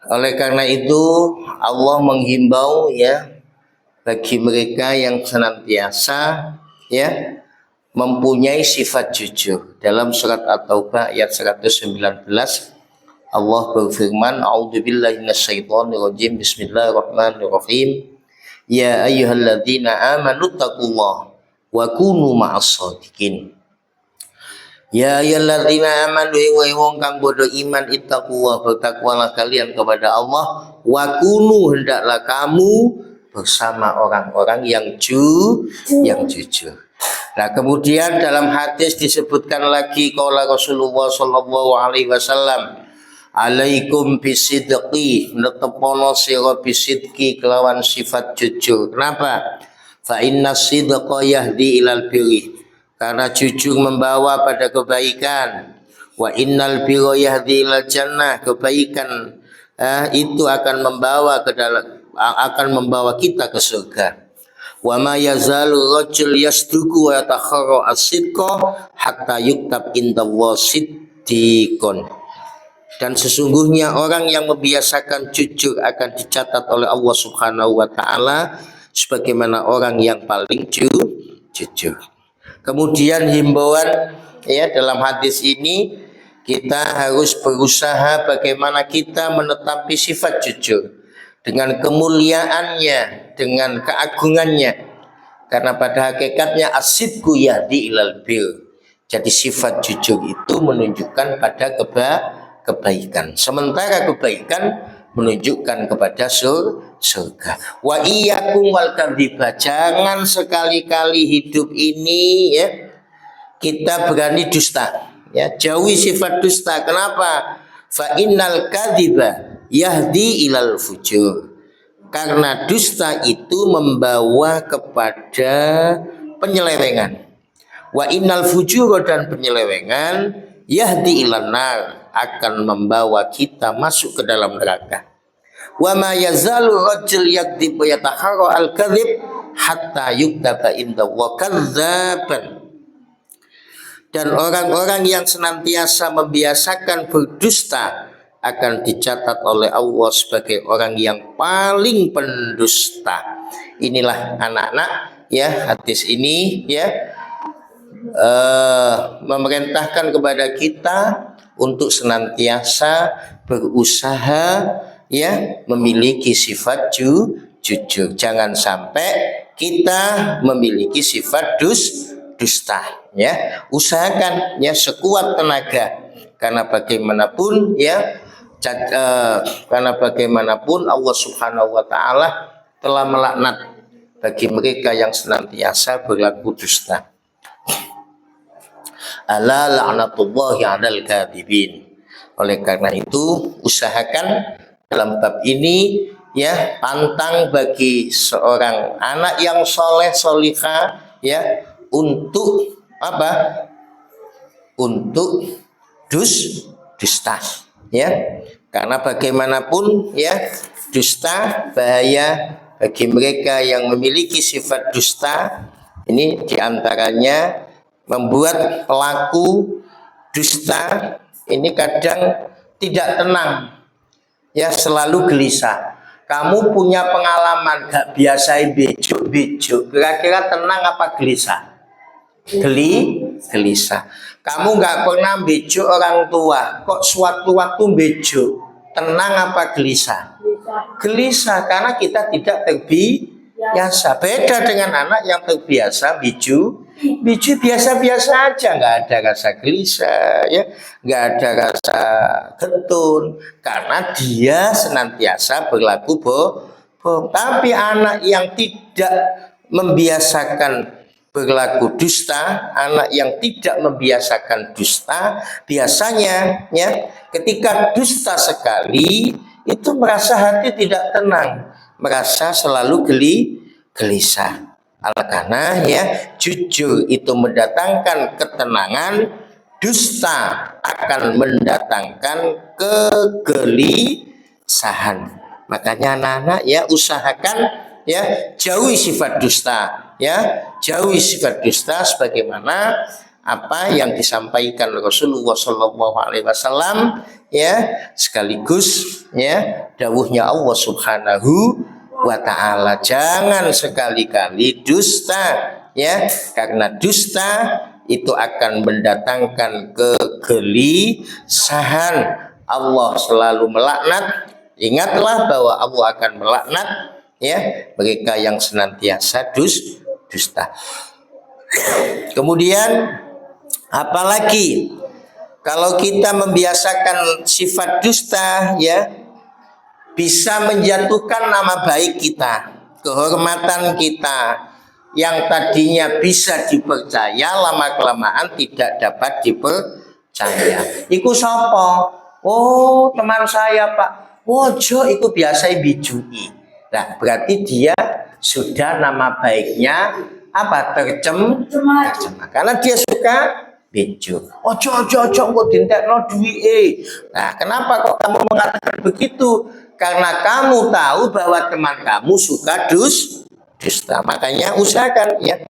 Oleh karena itu Allah menghimbau ya bagi mereka yang senantiasa ya mempunyai sifat jujur. Dalam surat At-Taubah ayat 119 Allah berfirman, A'udzubillahi minasyaitonirrajim. Bismillahirrahmanirrahim. Ya ayyuhalladzina amanu taqullaha wa kunu ma'as shadiqin. Ya ayyuhalladzina amanu wa wong kang bodo iman ittaqullah, bertakwalah kalian kepada Allah, wa kunu hendaklah kamu bersama orang-orang yang jujur. Nah, kemudian dalam hadis disebutkan lagi qala Rasulullah sallallahu alaihi wasallam, alaikum bisidqi, netepono sira bisidqi kelawan sifat jujur. Kenapa? Fa inna sidqa yahdi ilal birri, karena jujur membawa pada kebaikan. Wa innal birra yahdi ilal jannah, kebaikan itu akan membawa kita ke surga. Wa ma yazalu rajul yasduqu wa yatakharra as-sidqa hatta yuktab indallahi siddiqun. Dan sesungguhnya orang yang membiasakan jujur akan dicatat oleh Allah Subhanahu wa taala sebagaimana orang yang paling jujur. Kemudian himbauan ya dalam hadis ini, kita harus berusaha bagaimana kita menetapi sifat jujur dengan kemuliaannya, dengan keagungannya. Karena pada hakikatnya as-sidqu yahdi ilal bir. Jadi sifat jujur itu menunjukkan pada kebaikan. Sementara kebaikan menunjukkan kepada surga. Wa iyyakum wal kadziba. Jangan sekali-kali hidup ini ya kita berani dusta. Ya, jauhi sifat dusta. Kenapa? Fa innal kadziba yahdi ilal fujur. Karena dusta itu membawa kepada penyelewengan. Wa innal fujur, dan penyelewengan yahdi ilan nar, akan membawa kita masuk ke dalam neraka. Wa ma yazalu rajul yakdzib wa yataharra al-kadzib hatta yuktaba indallahi kadzaban. Dan orang-orang yang senantiasa membiasakan berdusta akan dicatat oleh Allah sebagai orang yang paling pendusta. Inilah anak-anak ya, hadis ini ya memerintahkan kepada kita untuk senantiasa berusaha ya memiliki sifat jujur. Jangan sampai kita memiliki sifat dusta ya. Usahakan ya sekuat tenaga, karena bagaimanapun ya karena bagaimanapun Allah Subhanahu wa taala telah melaknat bagi mereka yang senantiasa berlaku dusta. Ala la'natullahi 'alal kadzibin. Oleh karena itu usahakan dalam bab ini ya, pantang bagi seorang anak yang soleh solihah ya untuk apa? Untuk dusta ya. Karena bagaimanapun ya dusta bahaya bagi mereka yang memiliki sifat dusta. Ini diantaranya membuat pelaku dusta ini kadang tidak tenang ya, selalu gelisah. Kamu punya pengalaman gak biasain bejuk, kira-kira tenang apa gelisah? Gelisah. Kamu gak pernah bejuk orang tua, kok suatu waktu bejuk, tenang apa gelisah? Gelisah, karena kita tidak terbiasa. Beda dengan anak yang terbiasa bejuk biasa-biasa aja, nggak ada rasa gelisah ya, nggak ada rasa getun, karena dia senantiasa berlaku bohong. Tapi anak yang tidak membiasakan berlaku dusta, anak yang tidak membiasakan dusta, biasanya ya ketika dusta sekali itu merasa hati tidak tenang, merasa selalu gelisah. Karena ya jujur itu mendatangkan ketenangan, dusta akan mendatangkan kegelisahan. Makanya anak-anak ya usahakan ya jauhi sifat dusta ya, jauhi sifat dusta sebagaimana apa yang disampaikan Rasulullah Shallallahu Alaihi Wasallam, ya, sekaligus ya dawuhnya Allah Subhanahu wa Ta'ala, jangan sekali-kali dusta, ya, karena dusta itu akan mendatangkan kegelisahan. Allah selalu melaknat. Ingatlah bahwa Allah akan melaknat, ya, mereka yang senantiasa dusta. Kemudian apalagi kalau kita membiasakan sifat dusta, ya, bisa menjatuhkan nama baik kita, kehormatan kita yang tadinya bisa dipercaya, lama kelamaan tidak dapat dipercaya. Iku sapa? Oh, teman saya, Pak. Wojo iku biasa bijui. Nah, berarti dia sudah nama baiknya apa? Tercemar. Karena dia suka bejo. Ojo kok dintekno duwike. Nah, kenapa kok kamu mengatakan begitu? Karena kamu tahu bahwa teman kamu suka dusta. Makanya usahakan, ya.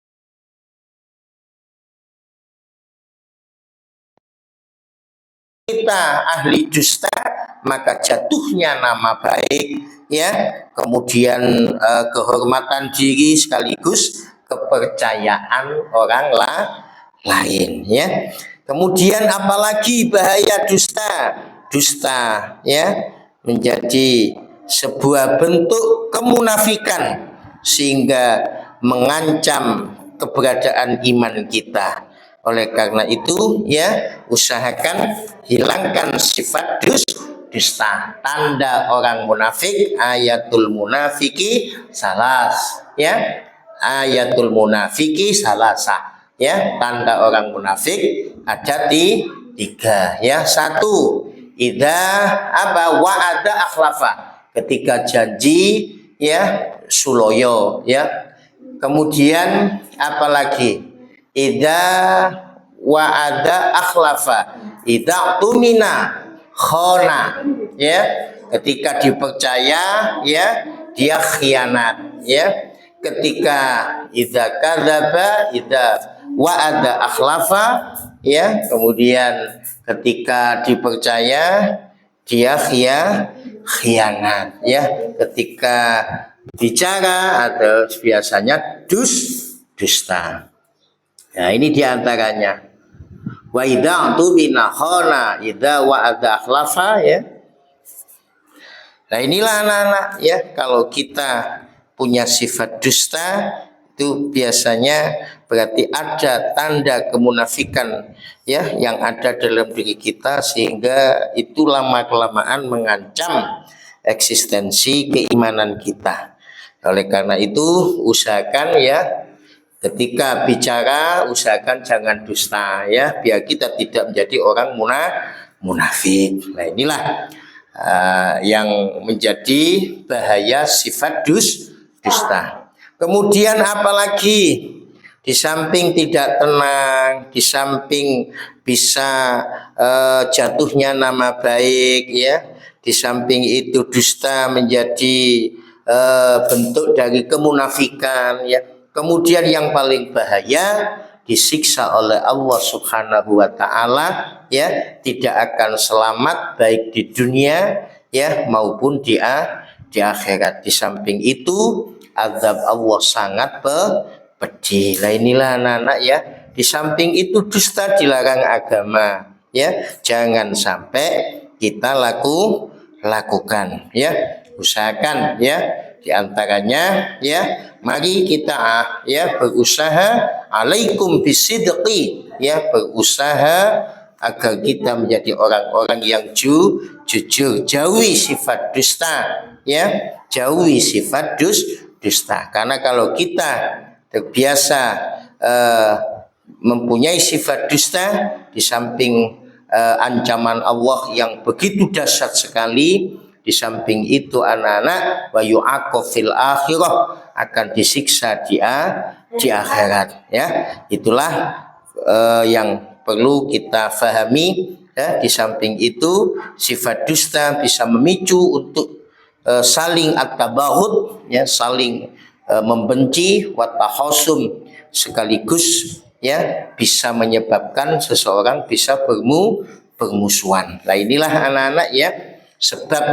Kita ahli dusta, maka jatuhnya nama baik, ya, kemudian kehormatan diri sekaligus kepercayaan orang lain, ya. Kemudian apalagi bahaya dusta, ya, menjadi sebuah bentuk kemunafikan sehingga mengancam keberadaan iman kita. Oleh karena itu, ya, usahakan hilangkan sifat dusta. Tanda orang munafik, ayatul munafiki salas, ya, ayatul munafiki salasa, ya, tanda orang munafik ada tiga, ya. Satu, idza apa wa'ada akhlafa, ketika janji, ya, suloyo, ya. Kemudian apalagi idza wa'ada akhlafa, idza tumina khona, ya, ketika dipercaya, ya, dia khianat, ya. Ketika idza kadzaba, idza wa'ada akhlafa, ya, kemudian ketika dipercaya dia khianat, ya. Ketika bicara atau biasanya dusta. Nah, ini diantaranya. Wa idza tumina khana, idza wa'ada akhlafa, ya. Nah, inilah anak-anak, ya, kalau kita punya sifat dusta itu biasanya berarti ada tanda kemunafikan, ya, yang ada dalam diri kita, sehingga itu lama kelamaan mengancam eksistensi keimanan kita. Oleh karena itu usahakan, ya, ketika bicara usahakan jangan dusta, ya, biar kita tidak menjadi orang munafik. Nah, inilah yang menjadi bahaya sifat dusta. Kemudian apalagi di samping tidak tenang, di samping bisa jatuhnya nama baik, ya, di samping itu dusta menjadi bentuk dari kemunafikan, ya. Kemudian yang paling bahaya disiksa oleh Allah Subhanahu wa Ta'ala, ya, tidak akan selamat baik di dunia, ya, maupun di akhirat. Di samping itu azab Allah sangat pedih. Nah, inilah anak-anak, ya, di samping itu dusta dilarang agama, ya, jangan sampai kita lakukan, ya. Usahakan, ya, diantaranya, ya, mari kita, ya, berusaha alaikum bisidqi, ya, berusaha agar kita menjadi orang-orang yang jujur, jauhi sifat dusta, ya, jauhi sifat dusta. Karena kalau kita terbiasa mempunyai sifat dusta, di samping ancaman Allah yang begitu dahsyat sekali, di samping itu anak-anak wa yu'aqab fil akhirah, akan disiksa di akhirat, ya. Itulah yang perlu kita fahami, ya. Di samping itu sifat dusta bisa memicu untuk saling at-tabahud, ya, saling membenci, wa tahasum, sekaligus ya bisa menyebabkan seseorang bisa bermusuhan. Nah inilah anak-anak ya, sebab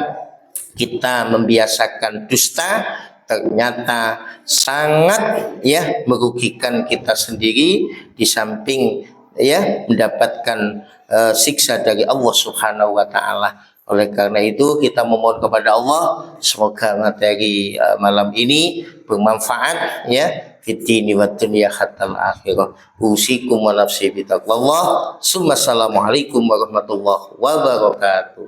kita membiasakan dusta ternyata sangat ya merugikan kita sendiri, di samping ya mendapatkan siksa dari Allah Subhanahu wa taala. Oleh karena itu kita memohon kepada Allah semoga materi malam ini bermanfaat ya fitini wa dunya hatta akhirah. Usikum wa nafsi bitaqwallah. Assalamualaikum warahmatullahi wabarakatuh.